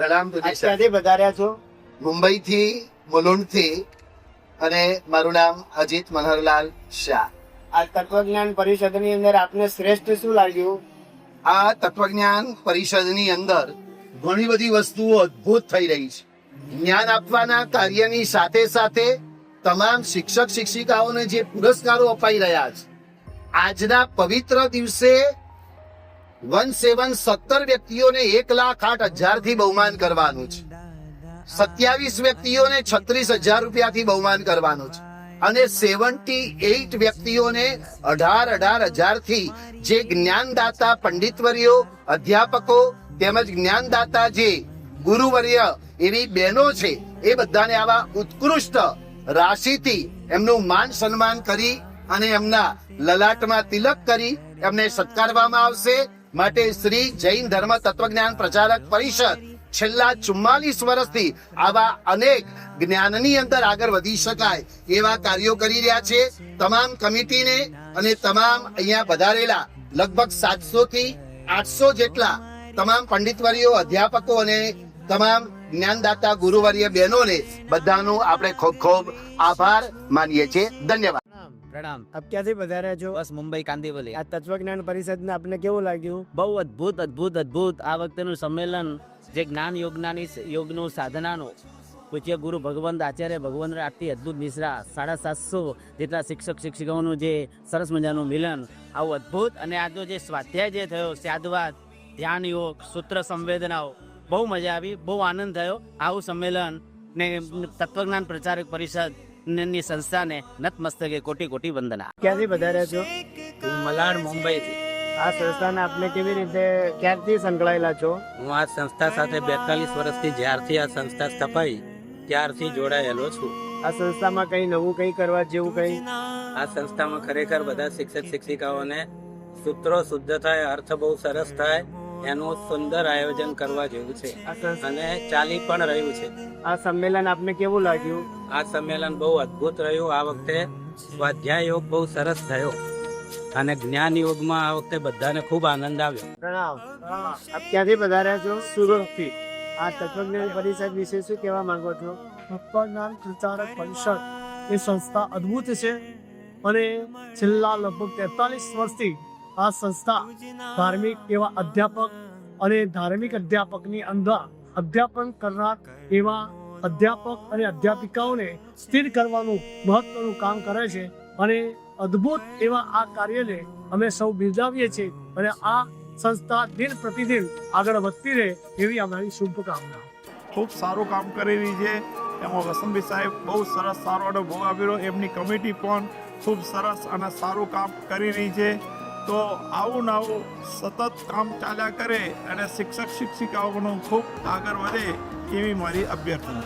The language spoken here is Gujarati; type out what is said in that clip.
પ્રણામ. ક્યાંથી વધાર્યા છો? મુંબઈથી, મુલુંડથી, અને મારું નામ અજીત મનહરલાલ શાહ. આ તત્વજ્ઞાન પરિષદની અંદર આપને શ્રેષ્ઠ શું લાગ્યું? આ તત્વજ્ઞાન પરિષદની અંદર ઘણી બધી વસ્તુઓ અદ્ભુત થઈ રહી છે. જ્ઞાન આપવાના કાર્યની સાથે સાથે તમામ શિક્ષક શિક્ષિકાઓને જે પુરસ્કારો અપાઈ રહ્યા છે, આજના પવિત્ર દિવસે 17 વ્યક્તિઓને 1,08,000 થી બહુમાન કરવાનું છે. 27 વ્યક્તિઓને 36,000 રૂપિયાથી બહુમાન કરવાનું છે અને 78 વ્યક્તિઓને 18,000 થી જે જ્ઞાનદાતા પંડિતવર્યો, અધ્યાપકો તેમજ જ્ઞાનદાતા જે ગુરુવર્ય એવી બહેનો છે, એ બધાને આવા ઉત્કૃષ્ટ રાશિથી એમનું માન સન્માન કરી અને એમના લલાટમાં તિલક કરી એમને સત્કારવામાં આવશે. માટે શ્રી જૈન ધર્મ તત્વજ્ઞાન પ્રચારક પરિષદ છેલ્લા 44 વર્ષથી આવા અનેક જ્ઞાનની અંદર આગળ વધી શકાય એવા કાર્યો કરી રહ્યા છે. તમામ કમિટીને અને તમામ અહીંયા વધારેલા લગભગ 700 થી 800 જેટલા તમામ પંડિતવર્યો, અધ્યાપકો અને તમામ જ્ઞાનદાતા ગુરુવર્ય બહેનોને બધાનો આપણે ખૂબ ખૂબ આભાર માનીએ છીએ. ધન્યવાદ. પ્રણામ. આપ ક્યાંથી વધાર્યા છો? બસ મુંબઈ કાંદીવલી. આ તત્વજ્ઞાન પરિષદને આપને કેવું લાગ્યું? બહુ અદ્ભુત આ વખતેનું સંમેલન જે જ્ઞાન યોગનું સાધનાનું પૂજ્ય ગુરુ ભગવંત આચાર્ય ભગવંત આટલી અદ્ભુત મિશ્રા 750 જેટલા શિક્ષક શિક્ષિકાઓનું જે સરસ મજાનું મિલન, આવું અદ્ભુત. અને આજનો જે સ્વાધ્યાય જે થયો, સ્યાદવાદ, ધ્યાન યોગ, સૂત્ર સંવેદનાઓ, બહુ મજા આવી, બહુ આનંદ થયો. આવું સંમેલન ને તત્વજ્ઞાન પ્રચારક પરિષદ ની સંસ્થાને નતમસ્તકે કોટી વંદના. ક્યાંથી વધાર્યા છો? મલાડ મુંબઈથી. આ સંસ્થાને આપને કેવી રીતે, ક્યારથી સંકળાયેલા છો? હું આ સંસ્થા સાથે 42 વર્ષથી જ્યારથી આ સંસ્થા સ્થપાઈ ત્યારથી જોડાયેલો છું. આ સંસ્થામાં કઈ નવું કઈ કરવા જેવું કઈ? આ સંસ્થામાં ખરેખર બધા શિક્ષક શિક્ષિકાઓને સૂત્રો શુદ્ધ થાય, અર્થ બહુ સરસ થાય, એનું સુંદર આયોજન કરવા જેવું છે અને ચાલી પણ રહ્યું છે. આ સંમેલન આપને કેવું લાગ્યું? આ સંમેલન બહુ અદ્ભુત રહ્યું. આ વખતે સ્વાધ્યાય યોગ બહુ સરસ થયો અને જ્ઞાન યોગમાં આ વખતે બધાને ખૂબ આનંદ આવ્યો. પ્રણામ. આપ ક્યાંથી વધાર્યા છો? સુરતથી. આ તત્વજ્ઞાન પરિષદ વિશે શું કહેવા માંગો છો? તત્વજ્ઞાન પ્રચારક પરિષદ એ સંસ્થા અદ્ભુત છે અને છેલ્લા લગભગ 43 વર્ષથી આ સંસ્થા ધાર્મિક એવા અધ્યાપક અને ધાર્મિક અધ્યાપકની અંદર અધ્યાપન કરનાર એવા અધ્યાપક અને અધ્યાપિકાઓને સ્થિર કરવાનું મહત્વનું કામ કરે છે અને અદ્ભુત એવા આ કાર્યને અમે સૌ બિરદાવીએ છીએ અને આ સંસ્થા દિન પ્રતિદિન આગળ વધતી રહે એવી અમારી શુભકામના. ખૂબ સારું કામ કરી રહી છે. એમાં વસંતભાઈ સાહેબ બહુ સરસ સારો અનુભવ આપ્યો. એમની કમિટી પણ ખૂબ સરસ અને સારું કામ કરી રહી છે. તો આવું ને આવું સતત કામ ચાલ્યા કરે અને શિક્ષક શિક્ષિકાઓનું ખૂબ આગળ વધે એવી મારી અભ્યર્થના.